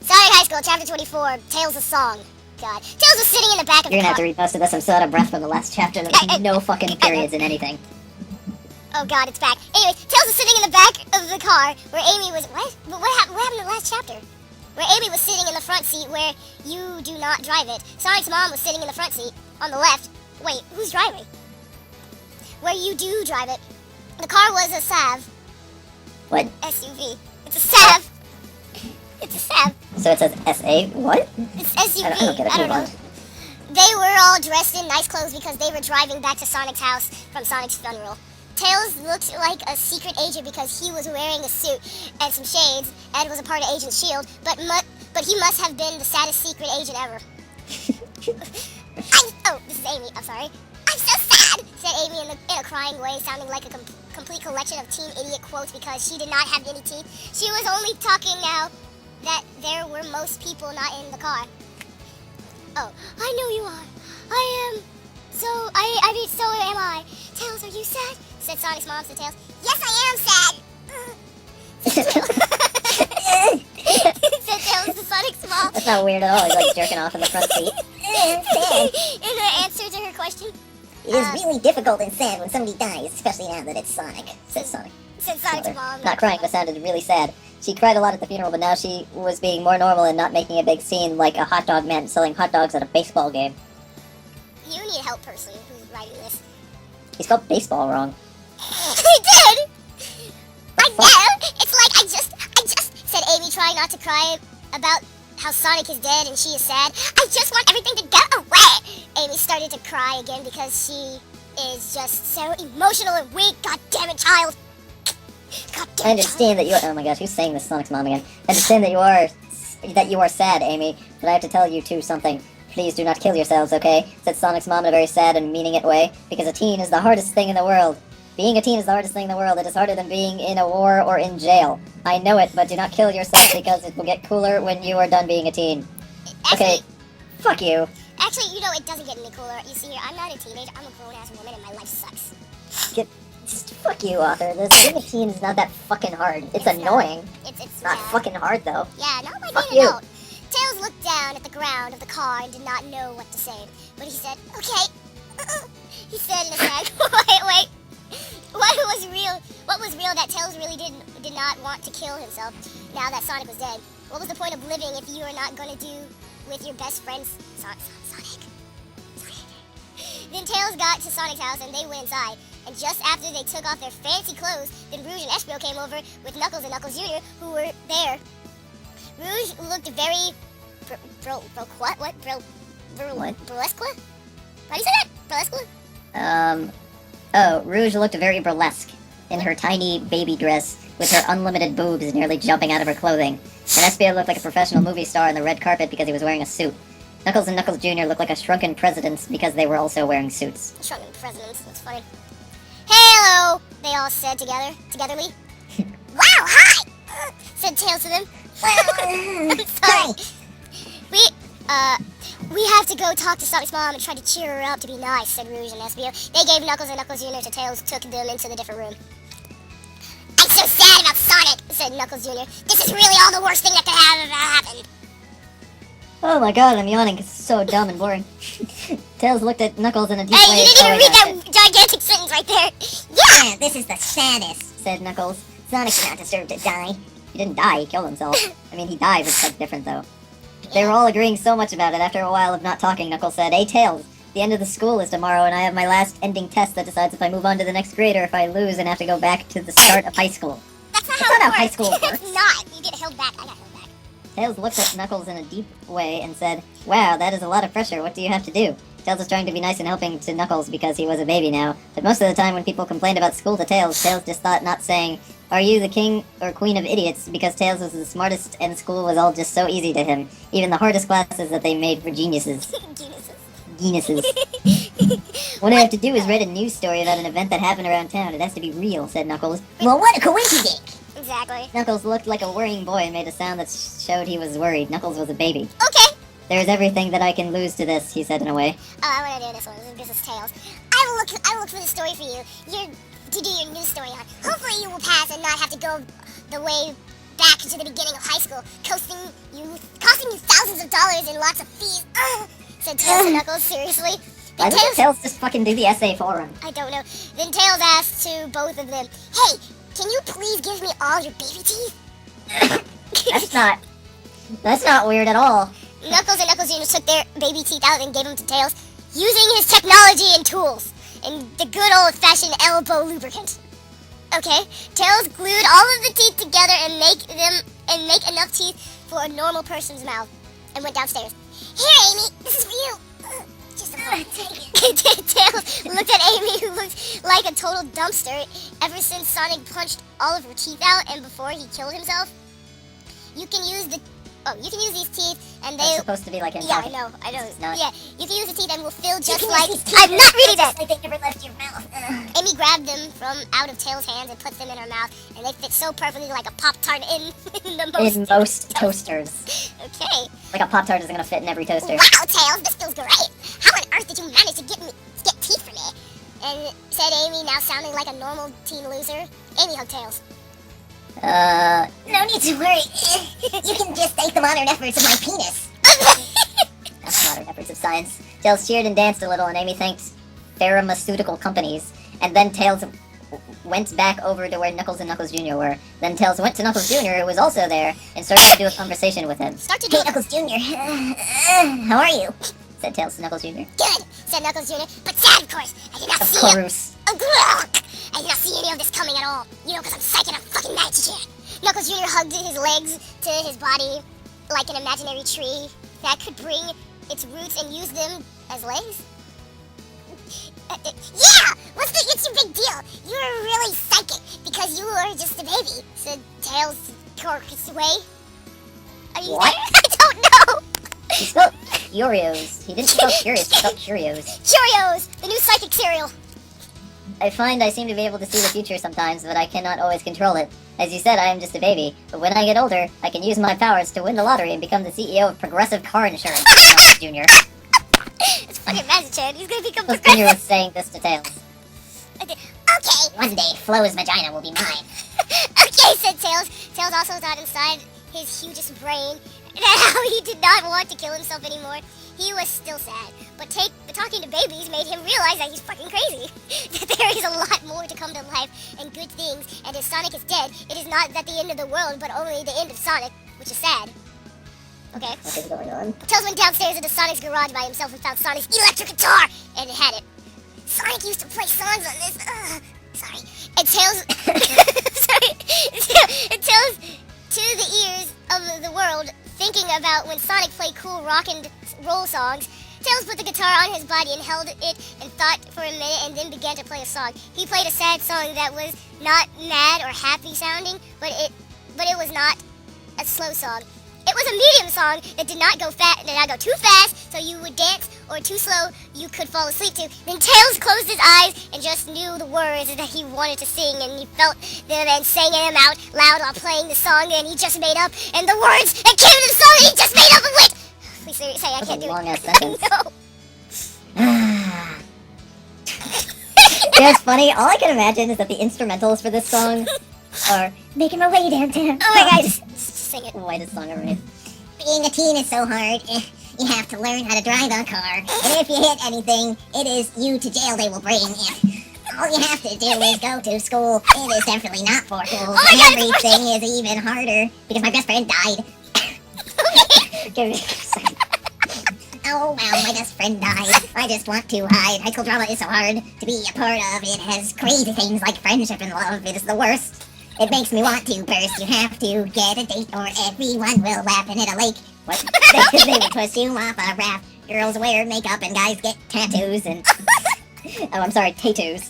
Sonic High School, Chapter 24, Tails of Song. God. Tails was sitting in the back of the car. You're gonna have to read most of this. I'm so out of breath from the last chapter. There's no fucking periods in anything. Oh god, it's back. Anyway, Tails was sitting in the back of the car where Amy was... What? What happened in the last chapter? Where Amy was sitting in the front seat where you do not drive it. Sonic's mom was sitting in the front seat on the left. Wait, who's driving? Where you do drive it. The car was a Sav. What? SUV. It's a Sav. It's a Sav. So it says S-A? What? It's SUV. I don't get it. I don't know. They were all dressed in nice clothes because they were driving back to Sonic's house from Sonic's funeral. Tails looked like a secret agent because he was wearing a suit and some shades and was a part of Agent S.H.I.E.L.D., but he must have been the saddest secret agent ever. Oh, this is Amy. I'm sorry. I'm so sad, said Amy in a crying way, sounding like a complete collection of teen idiot quotes because she did not have any teeth. She was only talking now that there were most people not in the car. Oh, I know you are. I am. So am I. Tails, are you sad? Said Sonic's mom to Tails. Yes, I am sad. Said Tails to Sonic's mom. That's not weird at all. He's like jerking off in the front seat. In her answer to her question. It is really difficult and sad when somebody dies, especially now that it's Sonic, said Sonic. Said Sonic's mom. Not crying, but sounded really sad. She cried a lot at the funeral, but now she was being more normal and not making a big scene like a hot dog man selling hot dogs at a baseball game. You need help, person who's writing this. He spelled baseball wrong. He did! I know! It's like I just, said Amy, trying not to cry about how Sonic is dead and she is sad. I just want everything to go away! Amy started to cry again because she is just so emotional and weak. God damn it, child! God damn it, I understand that you are... Oh my gosh, who's saying this? Sonic's mom again. I understand that you are sad, Amy, but I have to tell you two something. Please do not kill yourselves, okay? Said Sonic's mom in a very sad and meaning it way, because a teen is the hardest thing in the world. Being a teen is the hardest thing in the world. It is harder than being in a war or in jail. I know it, but do not kill yourself because it will get cooler when you are done being a teen. Actually, okay, fuck you. Actually, you know, it doesn't get any cooler. You see here, I'm not a teenager. I'm a grown-ass woman and my life sucks. Just fuck you, author. Being a teen is not that fucking hard. It's annoying. It's not fucking hard, though. Yeah, not by fuck being an you. adult. Tails looked down at the ground of the car and did not know what to say. But he said, okay. He said in a sad, wait. What was real that Tails really did not want to kill himself now that Sonic was dead? What was the point of living if you were not going to do with your best friends, Sonic? Then Tails got to Sonic's house and they went inside. And just after they took off their fancy clothes, then Rouge and Espio came over with Knuckles and Knuckles Jr., who were there. Rouge looked very... burlesque? How do you say that? Burlesque? Oh, Rouge looked very burlesque in her tiny baby dress with her unlimited boobs nearly jumping out of her clothing. And Espio looked like a professional movie star on the red carpet because he was wearing a suit. Knuckles and Knuckles Jr. looked like a shrunken presidents because they were also wearing suits. Shrunken presidents, that's funny. Hello, they all said togetherly. Wow, hi! Said Tails to them. I'm sorry. We have to go talk to Sonic's mom and try to cheer her up to be nice, said Rouge and Espio. They gave Knuckles and Knuckles Jr. to Tails, took them into the different room. I'm so sad about Sonic, said Knuckles Jr. This is really all the worst thing that could have ever happened. Oh my god, I'm yawning. It's so dumb and boring. Tails looked at Knuckles in a deep way. Hey, you didn't even read that gigantic sentence right there. Yeah, this is the saddest, said Knuckles. Sonic did not deserve to die. He didn't die, he killed himself. I mean, he died, it's like different though. They were all agreeing so much about it. After a while of not talking, Knuckles said, Hey Tails, the end of the school is tomorrow and I have my last ending test that decides if I move on to the next grade or if I lose and have to go back to the start of high school. That's not how high school works. It's not. You get held back. I got held back. Tails looked at Knuckles in a deep way and said, Wow, that is a lot of pressure. What do you have to do? Tails was trying to be nice and helping to Knuckles because he was a baby now, but most of the time when people complained about school to Tails just thought not saying, Are you the king or queen of idiots? Because Tails was the smartest and school was all just so easy to him. Even the hardest classes that they made for geniuses. Geniuses. What I have to do is write a news story about an event that happened around town. It has to be real, said Knuckles. Well, what a coincidence! Exactly. Knuckles looked like a worrying boy and made a sound that showed he was worried. Knuckles was a baby. Okay. There is everything that I can lose to this, he said in a way. Oh, I want to do this one. This is Tails. I will look for the story for you. To do your news story on. Hopefully you will pass and not have to go the way back to the beginning of high school, coasting of dollars and lots of fees. Said Tails to Knuckles, seriously. Why doesn't Tails just fucking do the essay for him? I don't know. Then Tails asked to both of them, hey, can you please give me all your baby teeth? That's not weird at all. Knuckles and Knuckles Jr. took their baby teeth out and gave them to Tails, using his technology and tools, and the good old-fashioned elbow lubricant. Okay, Tails glued all of the teeth together and make enough teeth for a normal person's mouth, and went downstairs. Here, Amy, this is for you. Just a moment. Tails looked at Amy, who looked like a total dumpster ever since Sonic punched all of her teeth out and before he killed himself. You can use these teeth, and That's supposed to be like in yeah, I know. Yeah, you can use the teeth and will feel just like. I'm not reading that. Like they never left your mouth. Amy grabbed them from out of Tails' hands and put them in her mouth, and they fit so perfectly like a Pop-Tart in most toasters. Okay. Like a Pop-Tart isn't gonna fit in every toaster. Wow, Tails, this feels great. How on earth did you manage to get teeth for me? And said Amy, now sounding like a normal teen loser. Amy hugged Tails. No need to worry. You can just thank the modern efforts of my penis. That's modern efforts of science. Tails cheered and danced a little, and Amy thanked pharmaceutical companies. And then Tails went back over to where Knuckles and Knuckles Jr. were. Then Tails went to Knuckles Jr., who was also there, and started to do a conversation with him. Hey, Knuckles Jr. How are you? Said Tails to Knuckles Jr. Good, said Knuckles Jr. But sad, of course. I did not Of see course. I did not see any of this coming at all. You know, because I'm psychic and I'm fucking magic. Knuckles Jr. hugged his legs to his body like an imaginary tree that could bring its roots and use them as legs. Yeah! It's your big deal? You're really psychic because you were just a baby, said Tails Cork's way. Are you What? there? I don't know. He spelled Cheerios. He didn't spell curious, he spelled Cheerios. Cheerios, the new psychic cereal. I find I seem to be able to see the future sometimes, but I cannot always control it. As you said, I am just a baby, but when I get older, I can use my powers to win the lottery and become the CEO of Progressive Car Insurance. Jr. It's fucking Magic. He's gonna become Jr. progressive. was saying this to Tails. Okay, One day, Flo's vagina will be mine. okay, said Tails. Tails also thought inside his hugest brain how he did not want to kill himself anymore. He was still sad, but talking to babies made him realize that he's fucking crazy. That there is a lot more to come to life and good things, and if Sonic is dead, it is not at the end of the world, but only the end of Sonic, which is sad. Okay. What is going on? Tails went downstairs into Sonic's garage by himself and found Sonic's electric guitar, and it had it. Sonic used to play songs on this. Sorry. And Tails, and Tails to the ears of the world, thinking about when Sonic played cool rock and roll songs. Tails put the guitar on his body and held it and thought for a minute and then began to play a song. He played a sad song that was not mad or happy sounding, but it was not a slow song. It was a medium song that did not go too fast, so you would dance, or too slow, you could fall asleep to. Then Tails closed his eyes and just knew the words that he wanted to sing, and he felt them and sang them out loud while playing the song that he just made up, and the words that came to the song that he just made up and went. Please say I can't do it. That's a long-ass sentence. No. You know what's funny? All I can imagine is that the instrumentals for this song are Making my way downtown. Oh my god, just sing it. the whitest song ever made. Being a teen is so hard. You have to learn how to drive a car. And if you hit anything, it is you to jail they will bring. All you have to do is go to school. It is definitely not for fools. Oh my God, it's Everything is even harder because my best friend died. Give me a second. Oh wow, my best friend died. I just want to hide. High school drama is so hard to be a part of. It has crazy things like friendship and love. It is the worst. It makes me want to burst. You have to get a date or everyone will laugh and hit a lake. What? They will twist you off a raft. Girls wear makeup and guys get tattoos and... Oh, I'm sorry, tattoos.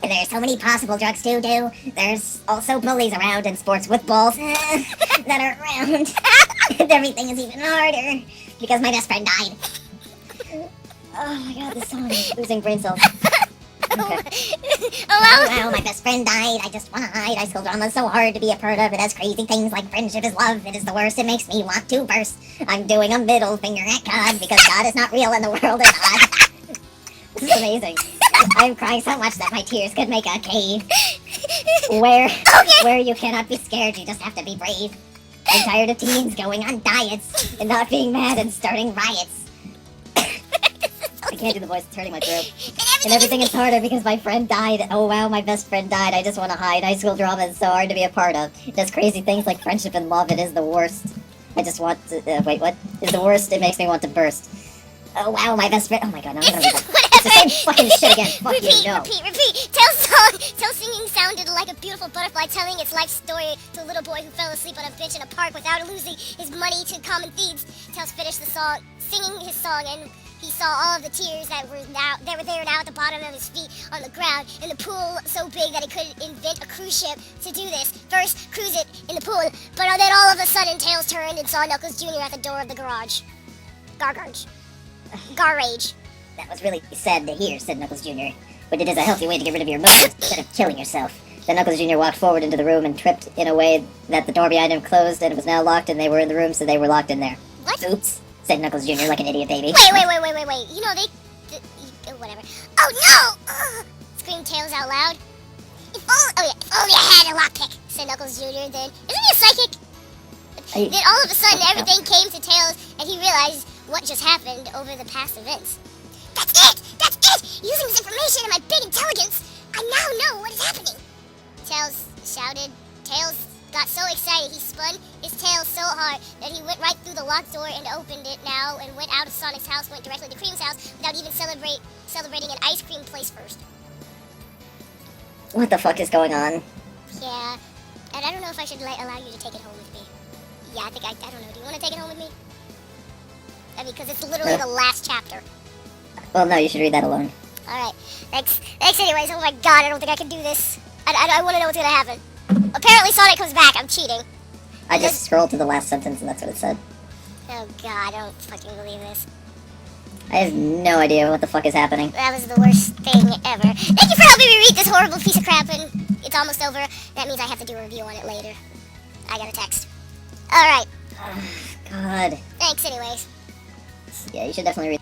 And there's so many possible drugs to do. There's also bullies around and sports with balls that are around. And everything is even harder because my best friend died. Oh my god, this song is losing brain cells. Okay. Oh, Oh wow, my best friend died. I just want to hide. High school drama is so hard to be a part of. It has crazy things like friendship is love. It is the worst. It makes me want to burst. I'm doing a middle finger at God because God is not real and the world is odd. This is amazing. I'm crying so much that my tears could make a cave. Where you cannot be scared, you just have to be brave. I'm tired of teens going on diets and not being mad and starting riots. I can't do the voice, it's hurting my throat. And And everything is harder because my friend died. Oh wow, my best friend died. I just want to hide. High school drama is so hard to be a part of. It does crazy things like friendship and love. It is the worst. I just want to... wait, what? It's the worst. It makes me want to burst. Oh wow, my best friend... Oh my god, now I'm gonna read that. It's the same fucking shit again. Fuck repeat, you, no. repeat. Tell singing sounded like a beautiful butterfly telling its life story to a little boy who fell asleep on a bench in a park without losing his money to common thieves. Tales finished the song, singing his song, and he saw all of the tears that were there now at the bottom of his feet on the ground in the pool so big that he could invent a cruise ship to do this. First, cruise it in the pool, but then all of a sudden, Tails turned and saw Knuckles Jr. at the door of the garage. Garage. That was really sad to hear, said Knuckles Jr. But it is a healthy way to get rid of your emotions instead of killing yourself. Then Knuckles Jr. walked forward into the room and tripped in a way that the door behind him closed and it was now locked and they were in the room, so they were locked in there. What? Oops, said Knuckles Jr. like an idiot baby. Wait. You know, whatever. Oh no! Ugh, screamed Tails out loud. If only I had a lockpick, said Knuckles Jr. Then, isn't he a psychic? Then all of a sudden, everything came to Tails, and he realized what just happened over the past events. That's it! Using this information and my big intelligence, I now know what is happening! Tails shouted. Tails got so excited he spun his tail so hard that he went right through the locked door and opened it now and went out of Sonic's house, went directly to Cream's house without even celebrating an ice cream place first. What the fuck is going on? Yeah, and I don't know if I should allow you to take it home with me. Yeah, I don't know. Do you want to take it home with me? I mean, because it's literally the last chapter. Well, no, you should read that alone. Alright, thanks anyways. Oh my god, I don't think I can do this. I want to know what's gonna happen. Apparently Sonic comes back. I'm cheating. I just scrolled to the last sentence and that's what it said. Oh god, I don't fucking believe this. I have no idea what the fuck is happening. That was the worst thing ever. Thank you for helping me read this horrible piece of crap, and it's almost over. That means I have to do a review on it later. I got a text. Alright. God. Thanks anyways. Yeah, you should definitely read